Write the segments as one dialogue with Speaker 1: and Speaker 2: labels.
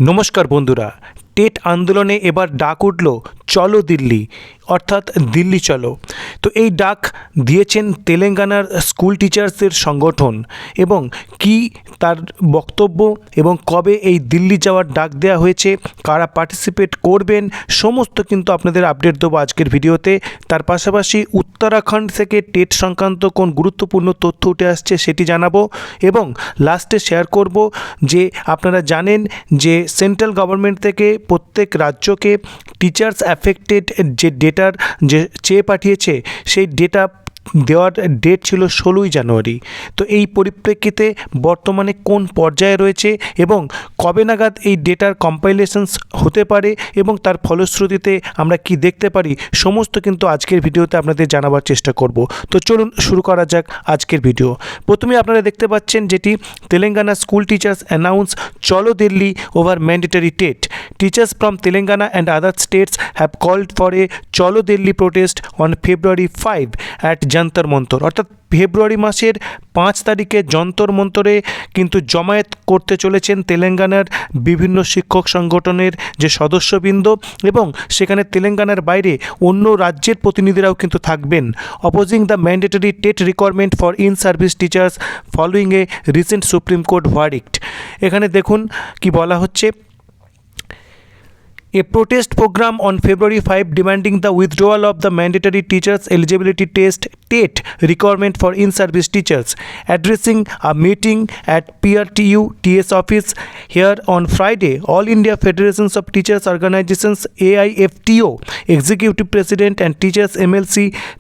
Speaker 1: নমস্কার বন্ধুরা, টেট আন্দোলনে এবার ডাক উঠল চলো দিল্লি, অর্থাৎ দিল্লি চলো। তো এই ডাক দিয়েছেন তেলেঙ্গানার স্কুল টিচার্সদের সংগঠন এবং কি তার বক্তব্য এবং কবে এই দিল্লি যাওয়ার ডাক দেওয়া হয়েছে, কারা পার্টিসিপেট করবেন, সমস্ত কিন্তু আপনাদের আপডেট দেবো আজকের ভিডিওতে। তার পাশাপাশি উত্তরাখণ্ড থেকে টেট সংক্রান্ত কোন গুরুত্বপূর্ণ তথ্য উঠে আসছে সেটি জানাবো এবং লাস্টে শেয়ার করব যে আপনারা জানেন যে সেন্ট্রাল গভর্নমেন্ট থেকে প্রত্যেক রাজ্যকে টিচার্স অ্যাফেক্টেড যে ডেটার যে চেয়ে পাঠিয়েছে সেই ডেটা দেওয়ার ডেট ছিল 16ই জানুয়ারি। তো এই পরিপ্রেক্ষিতে বর্তমানে কোন পর্যায়ে রয়েছে এবং কবে নাগাদ এই ডেটার কম্পাইলেশনস হতে পারে এবং তার ফলশ্রুতিতে আমরা কি দেখতে পারি, সমস্ত কিন্তু আজকের ভিডিওতে আপনাদের জানাবার চেষ্টা করব। তো চলুন শুরু করা যাক আজকের ভিডিও। প্রথমে আপনারা দেখতে পাচ্ছেন যেটি তেলেঙ্গানা স্কুল টিচার্স অ্যানাউন্স চলো Delhi over mandatory TET. Teachers from Telangana and other states have called for a Cholo Delhi protest on February 5 at Jantar Mantar, অর্থাৎ ফেব্রুয়ারি মাসের 5 তারিখে যন্তর মন্তরে কিন্তু জমায়েত করতে চলেছেন তেলেঙ্গানার বিভিন্ন শিক্ষক সংগঠনের যে সদস্যবৃন্দ এবং সেখানে তেলেঙ্গানার বাইরে অন্য রাজ্যের প্রতিনিধিরাও কিন্তু থাকবেন। Opposing the mandatory TET requirement for in service teachers following a recent supreme court verdict. এখানে দেখুন কি বলা হচ্ছে, a protest program on February 5 demanding the withdrawal of the mandatory teachers eligibility test TET requirement for in-service teachers. Addressing a meeting at PRTU TS office here on Friday, All India Federations of Teachers Organizations AIFTO Executive President and Teachers MLC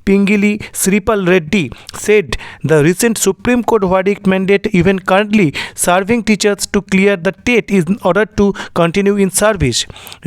Speaker 1: Pingili Sripal Reddy said the recent Supreme Court verdict mandate even currently serving teachers to clear the TET in order to continue in service.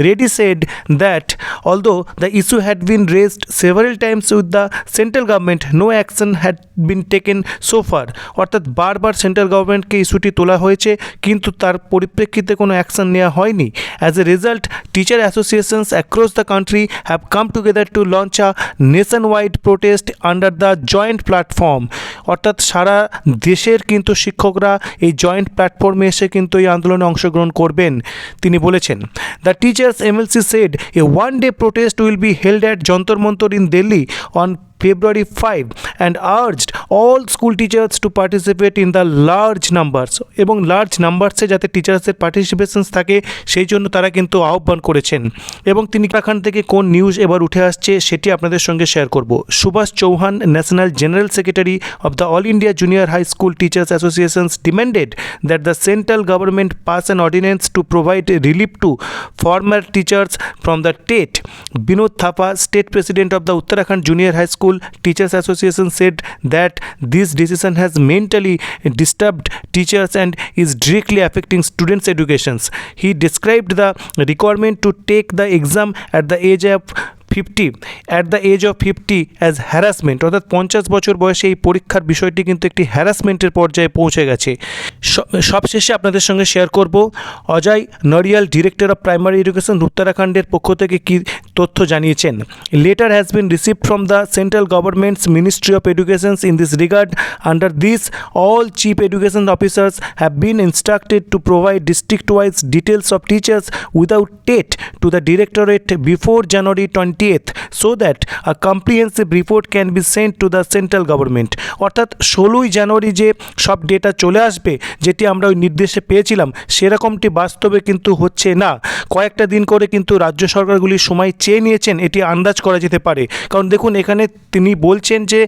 Speaker 1: Reddy said that although the issue had been raised several times with the central government, no action had been taken so far. অর্থাৎ বারবার central গভর্নমেন্টকে ইস্যুটি তোলা হয়েছে কিন্তু তার পরিপ্রেক্ষিতে কোনো action নেওয়া হয়নি। As a result, teacher associations across the country have come together to launch a nationwide protest under the joint platform. অর্থাৎ সারা দেশের কিন্তু শিক্ষকরা এই জয়েন্ট প্ল্যাটফর্মে এসে কিন্তু এই আন্দোলনে অংশগ্রহণ করবেন তিনি বলেছেন। The teachers MLC said a one-day protest will be held at Jantar Mantar in Delhi on February 5 and urged all school teachers to participate in the large numbers এবং লার্জ নাম্বারসে যাতে টিচার্সের পার্টিসিপেশনস থাকে সেই জন্য তারা কিন্তু আহ্বান করেছেন। এবং তিনি উত্তরাখণ্ড থেকে কোন নিউজ এবার উঠে আসছে সেটি আপনাদের সঙ্গে শেয়ার করব। Subhash Chauhan, national general secretary of the all India junior high school teachers associations demanded that the central government pass an ordinance to provide relief to former teachers from the TET. Binod Thapa, state president of the Uttarakhand junior high school Teachers Association said that this decision has mentally disturbed teachers and is directly affecting students' education. He described the requirement to take the exam at the age of 50 as harassment, অর্থাৎ 50 বছর বয়সে এই পরীক্ষার বিষয়টি কিন্তু একটি হ্যারাসমেন্টের পর্যায়ে পৌঁছে গেছে। সবশেষে আপনাদের সঙ্গে শেয়ার করব Ajay Naudiyal, director of primary education উত্তরাখণ্ডের পক্ষ থেকে কি তথ্য জানিয়েছেন। Letter has been received from the central government's ministry of education in this regard. Under this all chief education officers have been instructed to provide district wise details of teachers without TET to the directorate before January 20th so that a comprehensive report can be sent to the central government. অর্থাৎ 16ই জানুয়ারি যে সব data চলে আসবে যেটি আমরা ওই নির্দেশে পেয়েছিলাম সেরকমটি বাস্তবে কিন্তু হচ্ছে না। কয়েকটা দিন করে কিন্তু রাজ্য সরকারগুলি সময় চেয়ে নিয়েছেন, এটি আন্দাজ করা যেতে পারে। কারণ দেখুন এখানে তিনি বলছেন যে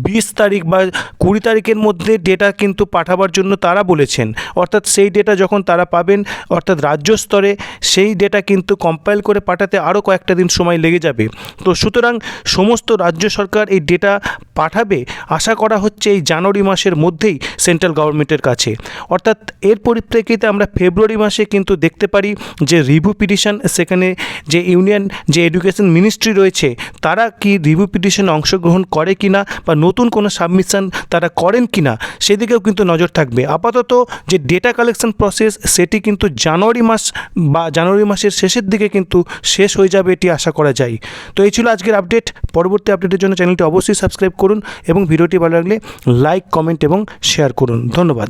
Speaker 1: 20 তারিখ বা 20 তারিখের মধ্যে ডেটা কিন্তু পাঠাবার জন্য তারা বলেছেন। অর্থাৎ সেই ডেটা যখন তারা পাবেন অর্থাৎ রাজ্য স্তরে সেই ডেটা কিন্তু কম্পাইল করে পাঠাতে আরও কয়েকটা দিন সময় লেগে যাবে। তো সুতরাং সমস্ত রাজ্য সরকার এই ডেটা পাঠাবে আশা করা হচ্ছে এই জানুয়ারি মাসের মধ্যেই সেন্ট্রাল গভর্নমেন্টের কাছে। অর্থাৎ এর পরিপ্রেক্ষিতে আমরা ফেব্রুয়ারি মাসে কিন্তু দেখতে পারি যে রিভিউ পিটিশন, সেখানে যে ইউনিয়ন যে এডুকেশন মিনিস্ট্রি রয়েছে তারা কি রিভিউ পিটিশনে অংশগ্রহণ করে কিনা বা নতুন কোনো সাবমিশন তারা করেন কিনা সেদিকেও কিন্তু নজর থাকবে। আপাতত যে ডেটা কালেকশন প্রসেস সেটি কিন্তু জানুয়ারি মাসের শেষের দিকে কিন্তু শেষ হয়ে যাবে এটি আশা করা যায়। তো এই ছিল আজকের আপডেট। পরবর্তী আপডেটের জন্য চ্যানেলটি অবশ্যই সাবস্ক্রাইব করুন এবং ভিডিওটি ভালো লাগলে লাইক, কমেন্ট এবং শেয়ার করুন। ধন্যবাদ।